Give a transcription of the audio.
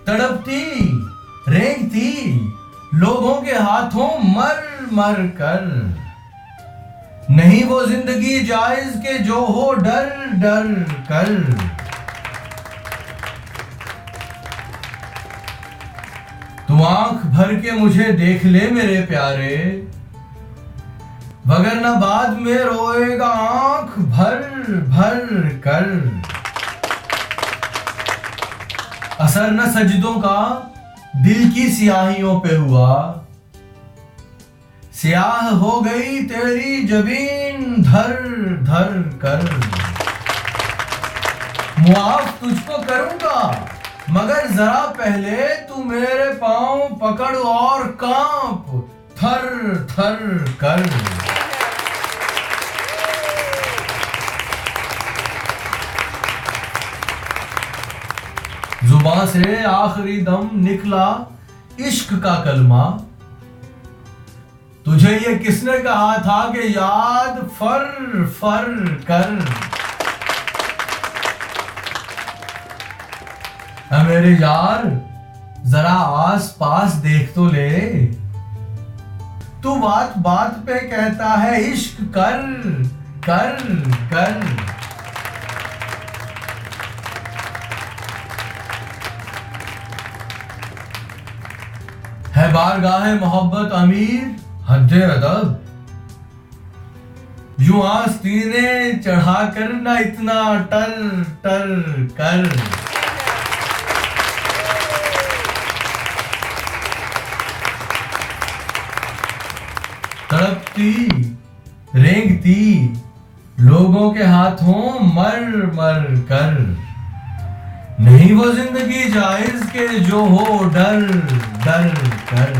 तड़पती रेंगती लोगों के हाथों मर मर कर। नहीं वो जिंदगी जायज के जो हो डर डर कर। तू आंख भर के मुझे देख ले मेरे प्यारे, वगरना बाद में रोएगा आंख भर भर कर। असर न सजदों का दिल की सियाहियों पे हुआ, स्याह हो गई तेरी जबीन धर धर कर। मुआफ तुझको करूंगा मगर जरा पहले तू मेरे पांव पकड़ और कांप थर थर कर। जुबान से आखिरी दम निकला इश्क का कलमा, तुझे ये किसने कहा था कि याद फर फर कर। मेरे यार जरा आस पास देख तो ले, तू बात बात पे कहता है इश्क कर कर कर। है बारगाहे मोहब्बत अमीर हद्दे अदब, यूं आस्तीने चढ़ा कर ना इतना टर टर कर। तड़पती रेंगती लोगों के हाथों मर मर कर। नहीं वो जिंदगी जायज के जो हो डर डर कर।